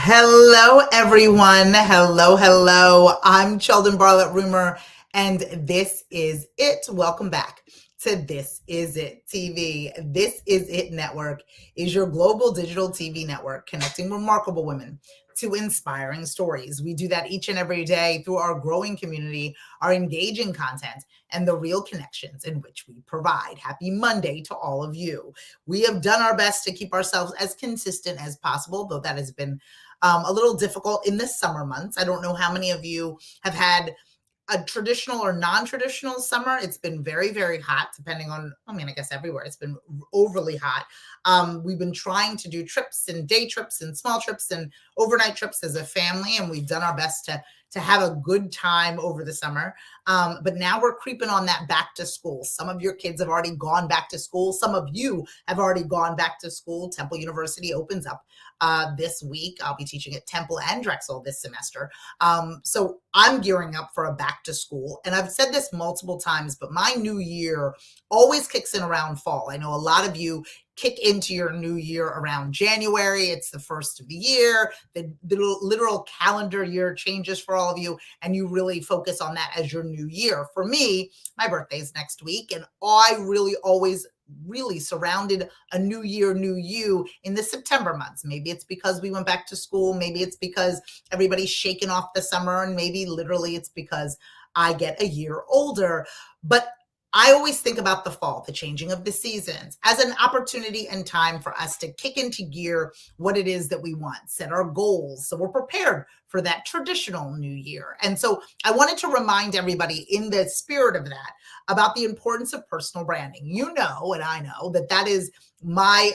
Hello, everyone. Hello. I'm Cheldin Barlattt Rumer, and this is it. Welcome back to This Is It TV. This Is It Network is your global digital TV network connecting remarkable women to inspiring stories. We do that each and every day through our growing community, our engaging content, and the real connections in which we provide. Happy Monday to all of you. We have done our best to keep ourselves as consistent as possible, though that has been a little difficult in the summer months. I don't know how many of you have had a traditional or non-traditional summer. It's been very hot, depending on, I guess everywhere it's been overly hot. We've been trying to do trips and day trips and small trips and overnight trips as a family, and we've done our best to have a good time over the summer. But now we're creeping on that back to school. Some of your kids have already gone back to school. Some of you have already gone back to school. Temple University opens up this week. I'll be teaching at Temple and Drexel this semester. So I'm gearing up for a back to school. And I've said this multiple times, but my new year always kicks in around fall. I know a lot of you kick into your new year around January. It's the first of the year. The literal calendar year changes for all of you, and you really focus on that as your new year. For me, my birthday is next week, and I really always surrounded a new year, new you in the September months. Maybe it's because we went back to school. Maybe it's because everybody's shaking off the summer, and maybe literally it's because I get a year older. But I always think about the fall, the changing of the seasons, as an opportunity and time for us to kick into gear what it is that we want, set our goals, so we're prepared for that traditional new year. And so I wanted to remind everybody, in the spirit of that, about the importance of personal branding. You know, and I know that is my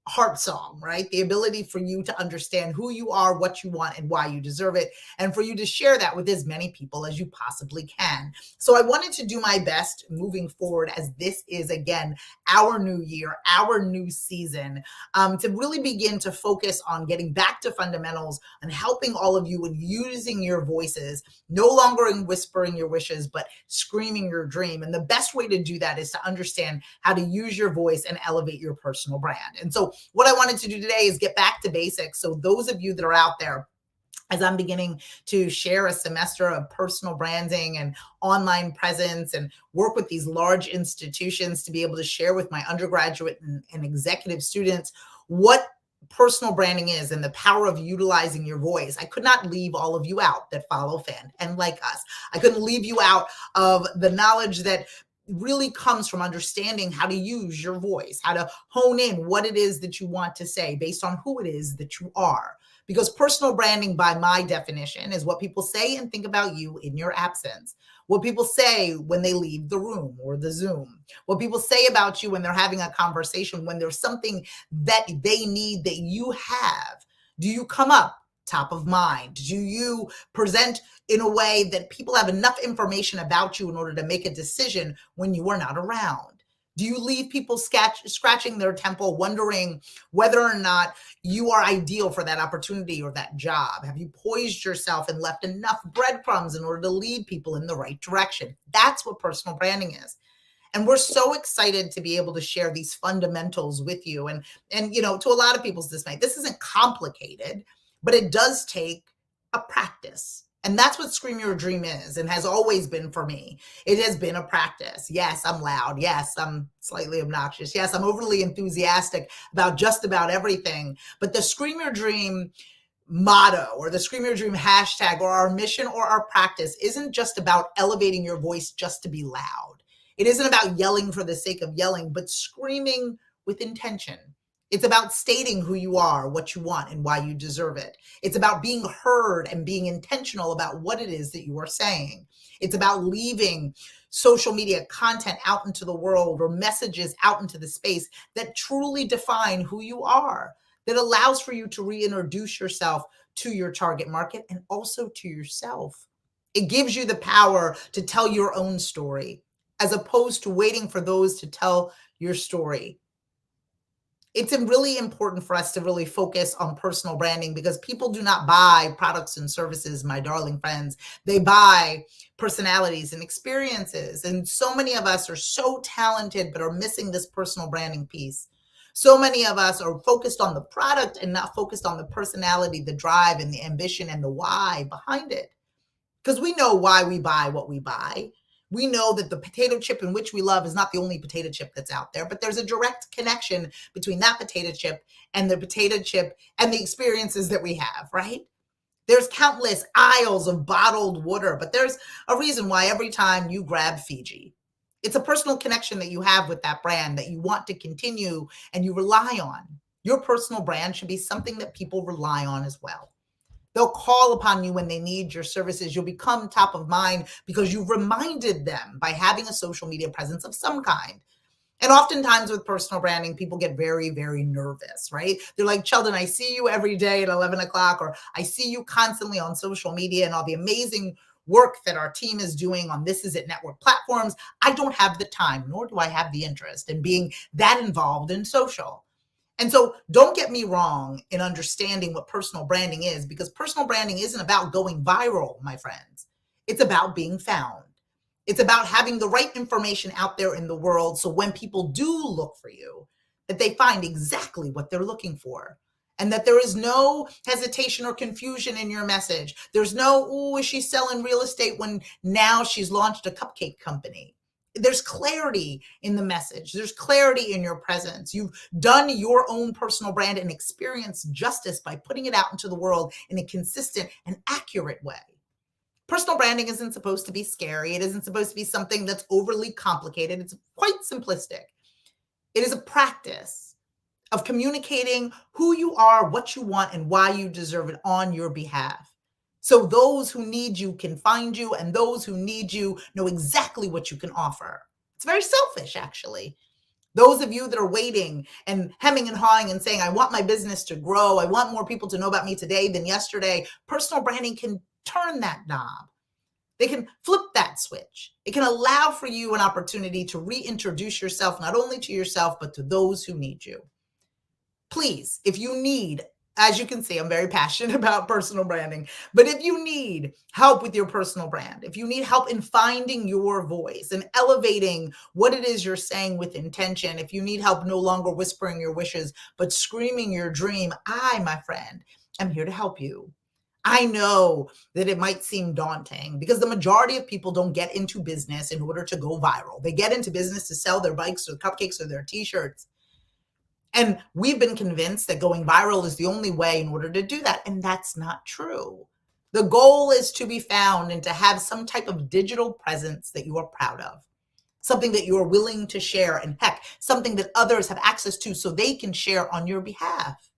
heart song, right? The ability for you to understand who you are, what you want, and why you deserve it, and for you to share that with as many people as you possibly can. So I wanted to do my best moving forward, as this is, again, our new year, our new season, to really begin to focus on getting back to fundamentals and helping all of you in using your voices, no longer in whispering your wishes, but screaming your dream. And the best way to do that is to understand how to use your voice and elevate your personal brand. And so what I wanted to do today is get back to basics. So those of you that are out there, as I'm beginning to share a semester of personal branding and online presence and work with these large institutions to be able to share with my undergraduate and executive students what personal branding is and the power of utilizing your voice, I could not leave all of you out that follow, fan, and like us. I couldn't leave you out of the knowledge that really comes from understanding how to use your voice, how to hone in what it is that you want to say based on who it is that you are. Because personal branding, by my definition, is what people say and think about you in your absence. What people say when they leave the room or the Zoom. What people say about you when they're having a conversation, when there's something that they need that you have. Do you come up top of mind? Do you present in a way that people have enough information about you in order to make a decision when you are not around? Do you leave people scratching their temple, wondering whether or not you are ideal for that opportunity or that job? Have you poised yourself and left enough breadcrumbs in order to lead people in the right direction? That's what personal branding is. And we're so excited to be able to share these fundamentals with you. And you know, to a lot of people's dismay, this isn't complicated, but it does take a practice. And that's what Scream Your Dream is, and has always been for me. It has been a practice. Yes, I'm loud. Yes, I'm slightly obnoxious. Yes, I'm overly enthusiastic about just about everything. But the Scream Your Dream motto, or the Scream Your Dream hashtag, or our mission, or our practice isn't just about elevating your voice just to be loud. It isn't about yelling for the sake of yelling, but screaming with intention. It's about stating who you are, what you want, and why you deserve it. It's about being heard and being intentional about what it is that you are saying. It's about leaving social media content out into the world, or messages out into the space that truly define who you are, that allows for you to reintroduce yourself to your target market and also to yourself. It gives you the power to tell your own story, as opposed to waiting for those to tell your story. It's really important for us to really focus on personal branding, because people do not buy products and services, my darling friends. They buy personalities and experiences. And so many of us are so talented, but are missing this personal branding piece. So many of us are focused on the product and not focused on the personality, the drive, and the ambition and the why behind it. Because we know why we buy what we buy. We know that the potato chip in which we love is not the only potato chip that's out there, but there's a direct connection between that potato chip and the potato chip and the experiences that we have, right? There's countless aisles of bottled water, but there's a reason why every time you grab Fiji. It's a personal connection that you have with that brand that you want to continue and you rely on. Your personal brand should be something that people rely on as well. They'll call upon you when they need your services. You'll become top of mind because you've reminded them by having a social media presence of some kind. And oftentimes with personal branding, people get very, very nervous, right? They're like, Cheldin, I see you every day at 11 o'clock, or I see you constantly on social media and all the amazing work that our team is doing on This Is It Network platforms. I don't have the time, nor do I have the interest in being that involved in social. And so don't get me wrong in understanding what personal branding is, because personal branding isn't about going viral, my friends. It's about being found. It's about having the right information out there in the world so when people do look for you, that they find exactly what they're looking for. And that there is no hesitation or confusion in your message. There's no, oh, is she selling real estate when now she's launched a cupcake company? There's clarity in the message. There's clarity in your presence. You've done your own personal brand and experienced justice by putting it out into the world in a consistent and accurate way. Personal branding isn't supposed to be scary. It isn't supposed to be something that's overly complicated. It's quite simplistic. It is a practice of communicating who you are, what you want, and why you deserve it on your behalf. So those who need you can find you, and those who need you know exactly what you can offer. It's very selfish, actually. Those of you that are waiting and hemming and hawing and saying, I want my business to grow. I want more people to know about me today than yesterday. Personal branding can turn that knob. They can flip that switch. It can allow for you an opportunity to reintroduce yourself, not only to yourself, but to those who need you. Please, if you need, as you can see, I'm very passionate about personal branding, but if you need help with your personal brand, if you need help in finding your voice and elevating what it is you're saying with intention, if you need help no longer whispering your wishes, but screaming your dream, I, my friend, am here to help you. I know that it might seem daunting because the majority of people don't get into business in order to go viral. They get into business to sell their bikes or cupcakes or their t-shirts. And we've been convinced that going viral is the only way in order to do that. And that's not true. The goal is to be found and to have some type of digital presence that you are proud of, something that you are willing to share, and heck, something that others have access to so they can share on your behalf.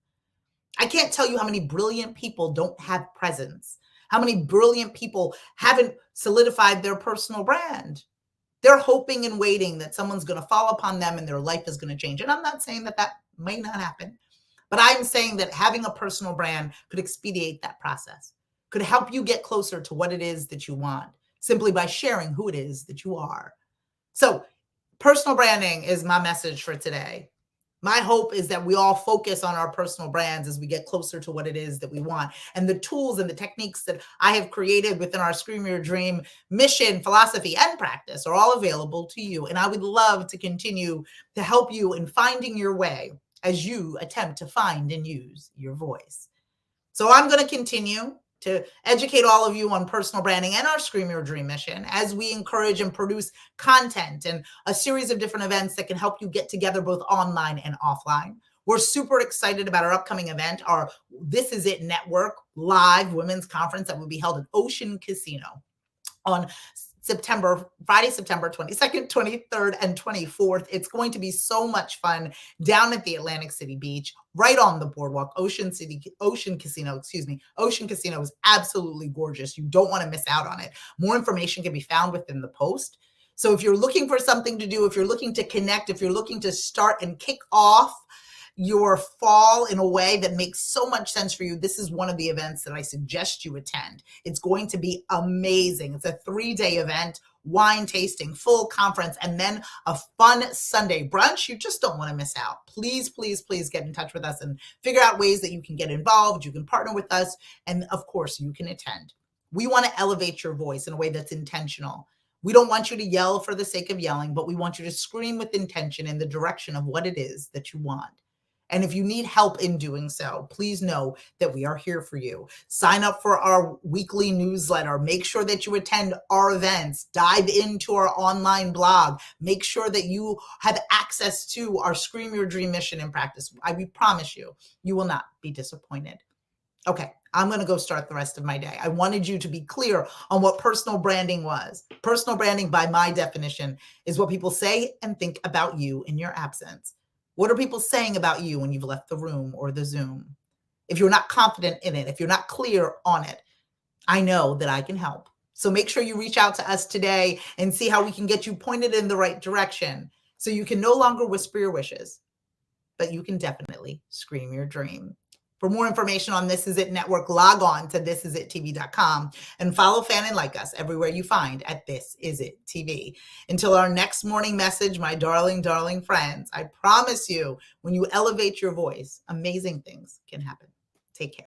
I can't tell you how many brilliant people don't have presence, how many brilliant people haven't solidified their personal brand. They're hoping and waiting that someone's going to fall upon them and their life is going to change. And I'm not saying that that may not happen, but I'm saying that having a personal brand could expedite that process, could help you get closer to what it is that you want simply by sharing who it is that you are. So personal branding is my message for today. My hope is that we all focus on our personal brands as we get closer to what it is that we want. And the tools and the techniques that I have created within our Scream Your Dream mission, philosophy, and practice are all available to you. And I would love to continue to help you in finding your way as you attempt to find and use your voice. So I'm going to continue to educate all of you on personal branding and our Scream Your Dream mission as we encourage and produce content and a series of different events that can help you get together both online and offline. We're super excited about our upcoming event, our This Is It Network live women's conference that will be held at Ocean Casino on Friday, September 22nd, 23rd, and 24th. It's going to be so much fun down at the Atlantic City Beach, right on the boardwalk. Ocean Casino is absolutely gorgeous. You don't want to miss out on it. More information can be found within the post. So if you're looking for something to do, if you're looking to connect, if you're looking to start and kick off your fall in a way that makes so much sense for you, this is one of the events that I suggest you attend. It's going to be amazing. It's a 3-day event, wine tasting, full conference, and then a fun Sunday brunch. You just don't want to miss out. Please, please, please get in touch with us and figure out ways that you can get involved. You can partner with us. And of course, you can attend. We want to elevate your voice in a way that's intentional. We don't want you to yell for the sake of yelling, but we want you to scream with intention in the direction of what it is that you want. And if you need help in doing so, please know that we are here for you. Sign up for our weekly newsletter. Make sure that you attend our events. Dive into our online blog. Make sure that you have access to our Scream Your Dream Mission in Practice. We promise you, you will not be disappointed. Okay, I'm going to go start the rest of my day. I wanted you to be clear on what personal branding was. Personal branding, by my definition, is what people say and think about you in your absence. What are people saying about you when you've left the room or the Zoom? If you're not confident in it, if you're not clear on it, I know that I can help. So make sure you reach out to us today and see how we can get you pointed in the right direction so you can no longer whisper your wishes, but you can definitely scream your dream. For more information on This Is It Network, log on to thisisittv.com and follow, fan, and like us everywhere you find at This Is It TV. Until our next morning message, my darling, darling friends, I promise you, when you elevate your voice, amazing things can happen. Take care.